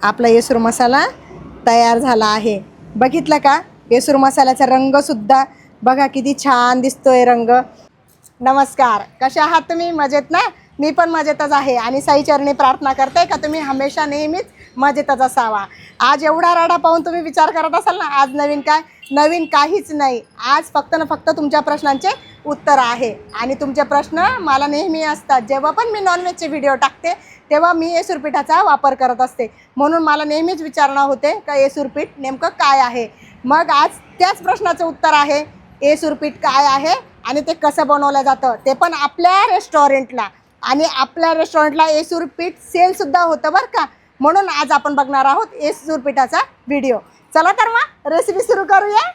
आपला येसूर मसाला तयार झाला आहे. बघितलं का? येसूर मसाल्याचा रंगसुद्धा बघा किती छान दिसतोय रंग. नमस्कार, कशा आहात तुम्ही? मजेत ना? मी पण मजेतच आहे आणि साईचरणी प्रार्थना करते का तुम्ही हमेशा नेहमीच मजेतच असावा. आज एवढा राडा पाहून तुम्ही विचार करत असाल ना, आज नवीन काय? नवीन काहीच नाही. आज फक्त ना फक्त तुमच्या प्रश्नांचे उत्तर आहे. आणि तुमचे प्रश्न मला नेहमी असतात. जेव्हा पण मी नॉनव्हेजचे व्हिडिओ टाकते तेव्हा मी येसूर पिठाचा वापर करत असते. म्हणून मला नेहमीच विचारणा होते का येसूर पीठ नेमकं काय आहे. मग आज त्याच प्रश्नाचं उत्तर आहे. येसूर पीठ काय आहे आणि ते कसं बनवलं जातं ते पण आपल्या रेस्टॉरंटला. आणि आपल्या रेस्टॉरंटला येसूर पीठ सेलसुद्धा होतं बरं का. म्हणून आज आपण बघणार आहोत येसूर पिठाचा व्हिडिओ. चला तर मग रेसिपी सुरू करूया.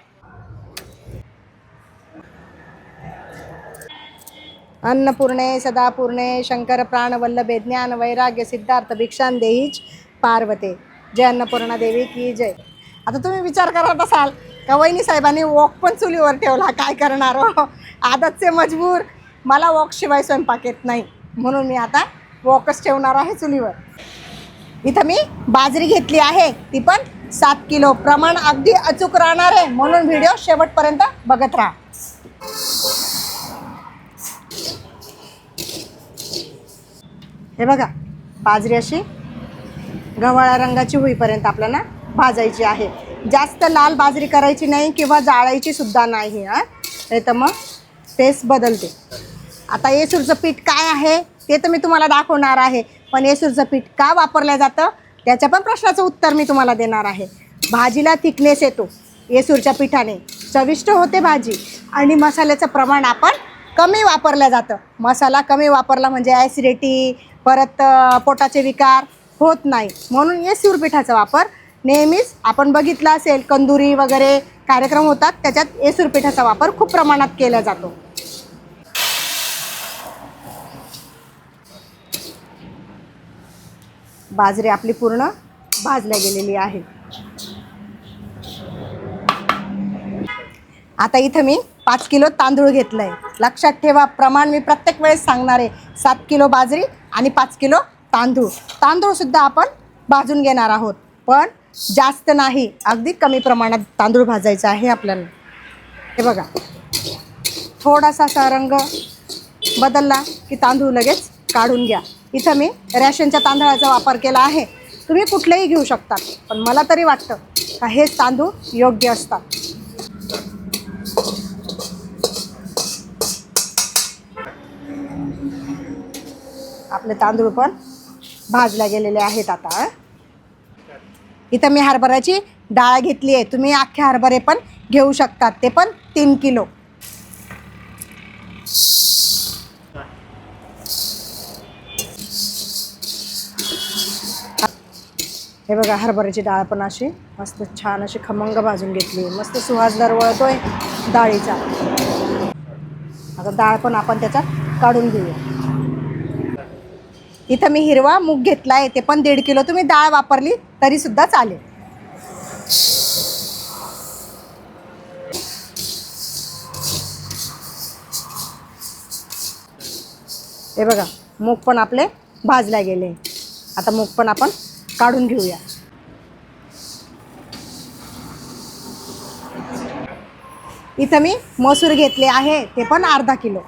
अन्नपूर्णे सदापूर्णे शंकर प्राणवल्लभे ज्ञान वैराग्य सिद्धार्थ भिक्षां देहीच पार्वते. जय अन्नपूर्णा देवी की जय. आता तुम्ही विचार करत असाल का वहिनी साहेबांनी वॉक पण चुलीवर ठेवला, काय करणार हो? आदतचे मजबूर. मला वॉकशिवाय स्वयंपाक येत नाही, म्हणून मी आता वॉकच ठेवणार आहे चुलीवर. इथं मी बाजरी घेतली आहे, ती पण 7 किलो. प्रमाण अगदी अचूक राहणार आहे, म्हणून व्हिडिओ शेवटपर्यंत बघत राहा. हे बघा, बाजरी अशी गव्हाळ्या रंगाची होईपर्यंत आपल्याला भाजायची आहे. जास्त लाल बाजरी करायची नाही किंवा जाळायची सुद्धा नाही. नाही तर मग टेस्ट बदलते. आता येसूरचं पीठ काय आहे ते तर मी तुम्हाला दाखवणार आहे, पण येसूरचं पीठ का वापरलं जातं त्याच्या पण प्रश्नाचं उत्तर मी तुम्हाला देणार आहे. भाजीला थिकनेस येतो येसूरच्या पिठाने, चविष्ट होते भाजी, आणि मसाल्याचं प्रमाण आपण कमी वापरलं जातं. मसाला कमी वापरला म्हणजे ॲसिडिटी, परत पोटाचे विकार होत नाही. म्हणून येसूर पिठाचा वापर नेहमीच आपण बघितला असेल, कंदुरी वगैरे कार्यक्रम होतात त्याच्यात येसूर पिठाचा वापर खूप प्रमाणात केला जातो. बाजरी आपली पूर्ण भाजल्या गेलेली आहे. आता इथं मी 5 किलो तांदूळ घेतलं आहे. लक्षात ठेवा, प्रमाण मी प्रत्येक वेळेस सांगणार आहे. 7 किलो बाजरी आणि 5 किलो तांदूळ. तांदूळसुद्धा आपण भाजून घेणार आहोत, पण जास्त नाही, अगदी कमी प्रमाणात तांदूळ भाजायचा आहे आपल्याला. हे बघा, थोडासा असा रंग बदलला की तांदूळ लगेच काढून घ्या. इथं मी रॅशनच्या तांदळाचा वापर केला आहे. तुम्ही कुठलेही घेऊ शकता, पण मला तरी वाटतं का हेच तांदूळ योग्य असतात. आपले तांदूळ पण भाजल्या गेलेले आहेत. आता इथं मी हरभऱ्याची डाळ घेतली आहे. तुम्ही अख्खे हरभरे पण घेऊ शकतात, ते पण 3 किलो. हे बघा, हरभऱ्याची डाळ पण अशी मस्त छान अशी खमंग भाजून घेतली. मस्त सुवास दरवळतोय डाळीचा. आता डाळ पण आपण त्याच्यात काढून घेऊया. इथं मी हिरवा मूग घेतला आहे, ते पण 1.5 किलो. तुम्ही डाळ वापरली तरीसुद्धा चालेल. हे बघा, मूग पण आपले भाजल्या गेले. आता मूग पण आपण काढून घेऊया. इथं मी मसूर घेतले आहे, ते पण अर्धा किलो.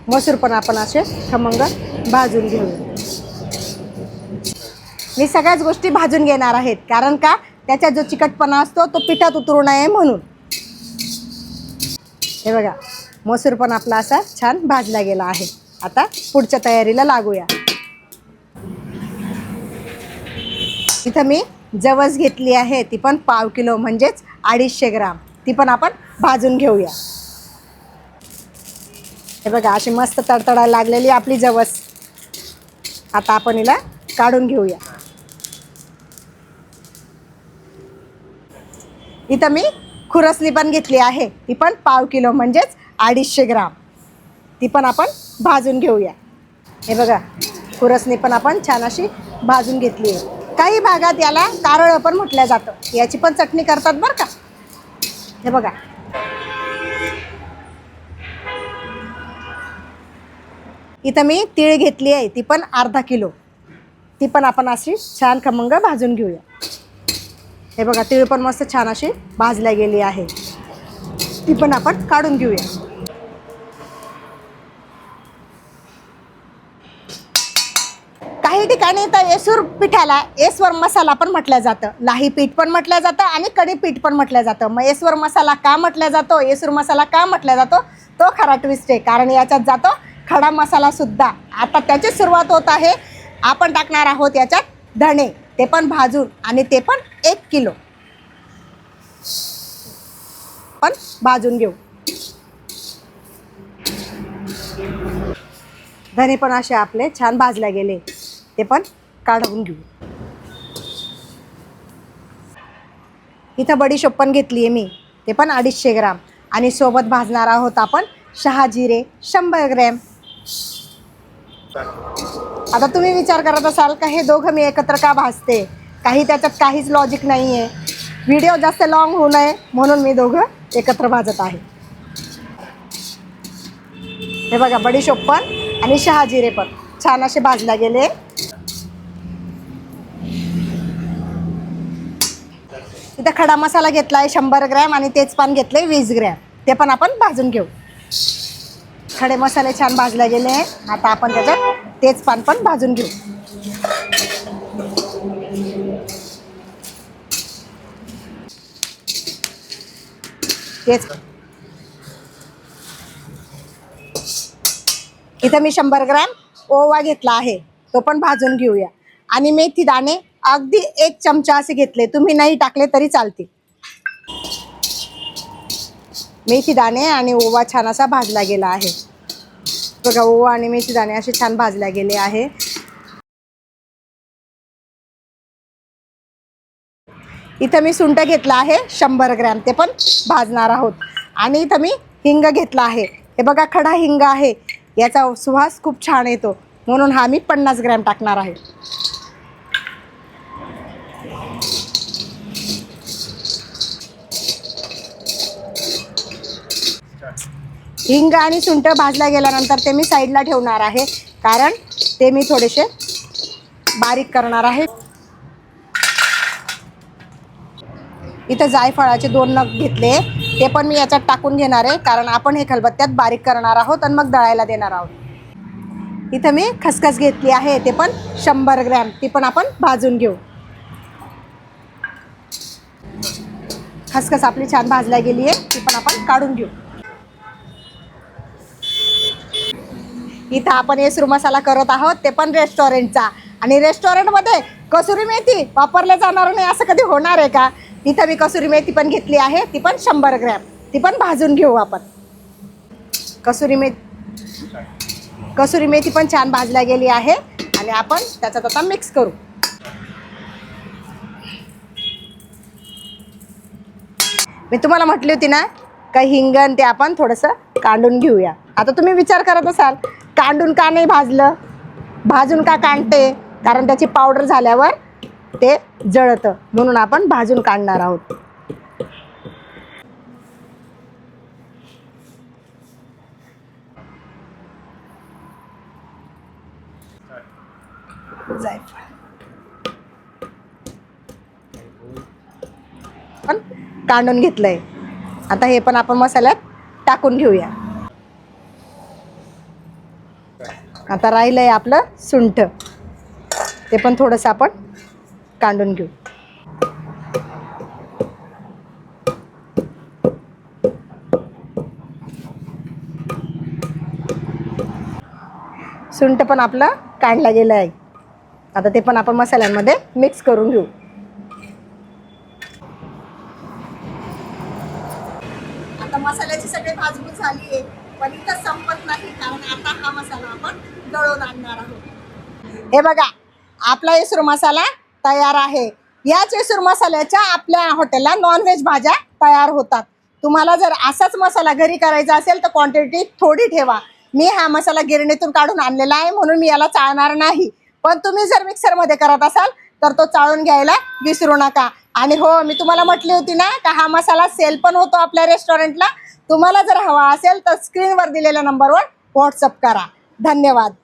मसूर पण आपण असे खमंग भाजून घेऊया. मी सगळ्याच गोष्टी भाजून घेणार आहेत, कारण का त्याच्यात जो चिकटपणा असतो तो पिठात उतरू नये म्हणून. हे बघा, मसूर पण आपला असा छान भाजला गेला आहे. आता पुढच्या तयारीला लागूया. इथं मी जवस घेतली आहे, ती पण 1/2 किलो म्हणजेच 250 ग्राम. ती पण आपण भाजून घेऊया. हे बघा, अशी मस्त तडतडायला लागलेली आपली जवस. आता आपण हिला काढून घेऊया. इथं मी खुरसणी पण घेतली आहे, ती पण 1/2 किलो म्हणजेच 250 ग्राम. ती पण आपण भाजून घेऊया. हे बघा, खुरसणी पण आपण छान अशी भाजून घेतली आहे. काही भागात याला कारळं पण म्हटलं जातं. याची पण चटणी करतात बरं का. हे बघा, इथं मी तीळ घेतली आहे, ती पण अर्धा किलो. ती पण आपण अशी छान खमंग भाजून घेऊया. हे बघा, तीळ पण मस्त छान अशी भाजल्या गेली आहे. ती पण आपण काढून घेऊया. काही ठिकाणी तर येसूर पिठाला येस्वर मसाला पण म्हटलं जातं, लाही पीठ पण म्हटलं जातं आणि कढी पीठ पण म्हटलं जातं. मग येस्वर मसाला का म्हटलं जातो, येसूर मसाला का म्हटलं जातो, तो खरा ट्विस्ट आहे. कारण याच्यात जातो खडा मसाला सुद्धा. आता त्याची सुरुवात होत आहे. आपण टाकणार आहोत याच्यात धणे, ते पण भाजून, आणि ते पण 1 किलो पण भाजून घेऊ. धणे पण असे आपले छान भाजले गेले, ते पण काढून घेऊ. इथं बडीशोप पण घेतली आहे मी, ते पण 250 ग्राम. आणि सोबत भाजणार आहोत आपण शहाजिरे 100 ग्रॅम. आता तुम्ही विचार करत असाल का हे दोघं मी एकत्र का भाजते. त्याच्यात काहीच लॉजिक नाही आहे. व्हिडिओ जास्त लॉंग होऊ नये म्हणून मी दोघं एकत्र भाजत आहे. हे बघा, बडीशोप पण आणि शहाजिरे पण छान असे भाजले गेले. इथं खडा मसाला घेतला आहे 100 ग्रॅम आणि तेजपान घेतले 20 ग्रॅम. ते पण आपण भाजून घेऊ. खडे मसाले छान भाजले गेले. आता आपण त्याच्यात तेजपान पण भाजून घेऊ. इथं मी 100 ग्रॅम ओवा घेतला आहे, तो पण भाजून घेऊया. आणि मेथी दाणे अगदी 1 चमचा असे घेतले, तुम्ही नाही टाकले तरी चालतील. मेथी दाणे आणि ओवा छान असा भाजला गेला आहे. बघा, ओवा आणि मेथी दाणे असे छान भाजले गेले आहे. इथं मी सुंठ घेतला आहे 100 ग्रॅम, ते पण भाजणार आहोत. आणि इथं मी हिंग घेतला आहे. हे बघा, खडा हिंग आहे, याचा सुवास खूप छान येतो, म्हणून हा मी 50 ग्रॅम टाकणार आहे. हिंग आणि सुंठ भाजल्या गेल्यानंतर ते मी साईडला ठेवणार आहे, कारण ते मी थोडेसे बारीक करणार आहे. इथं जायफळाचे 2 नग घेतले, ते पण मी याच्यात टाकून घेणार आहे, कारण आपण हे खलबत्त्यात बारीक करणार आहोत आणि मग दळायला देणार आहोत. इथं मी खसखस घेतली आहे, ते पण 100 ग्रॅम. ती पण आपण भाजून घेऊ. खसखस आपली छान भाजल्या गेली आहे, ती पण आपण काढून घेऊ. इथं आपण येसूर मसाला करत आहोत, ते पण रेस्टॉरंटचा. आणि रेस्टॉरंटमध्ये कसुरी मेथी वापरल्या जाणार नाही असं कधी होणार आहे का. इथं मी कसुरी मेथी पण घेतली आहे, ती पण 100 ग्रॅम. ती पण भाजून घेऊ आपण. कसुरी मेथी पण छान भाजल्या गेली आहे, आणि आपण त्याच्यात आता मिक्स करू. मी तुम्हाला म्हटली होती ना का हिंगण ते आपण थोडंसं काढून घेऊया. आता तुम्ही विचार करत असाल, काढून का नाही भाजलं, भाजून का काढते, कारण त्याची पावडर झाल्यावर ते जळतं, म्हणून आपण भाजून काढणार आहोत. पण काढून घेतलंय. आता हे पण आपण मसाल्यात टाकून घेऊया. आता राहिलंय आपलं सुंठ, ते पण थोडंसं आपण काढून घेऊ. सुंठ पण आपलं काढलं गेलं आहे. आता ते पण आपण मसाल्यांमध्ये मिक्स करून घेऊ. आता मसाल्याची सगळी भाजून झाली आहे, पण इथं संपत नाही, कारण आता हा मसाला आपण दळून आणणार आहोत. हे बघा, आपला येसूर मसाला तयार आहे. याच येसूर मसाल्याच्या आपल्या हॉटेलला नॉनव्हेज भाज्या तयार होतात. तुम्हाला जर असाच मसाला घरी करायचा असेल तर क्वांटिटी थोडी ठेवा. मी हा मसाला गिरणीतून काढून आणलेला आहे, म्हणून मी याला चाळणार नाही. पण तुम्ही जर मिक्सरमध्ये करत असाल तर तो चाळून घ्यायला विसरू नका. आणि हो, मी तुम्हाला म्हटली होती ना का हा मसाला सेल पण होतो आपल्या रेस्टॉरंटला. तुम्हाला जर हवा असेल तर स्क्रीनवर दिलेल्या नंबरवर व्हॉट्सअप करा. धन्यवाद.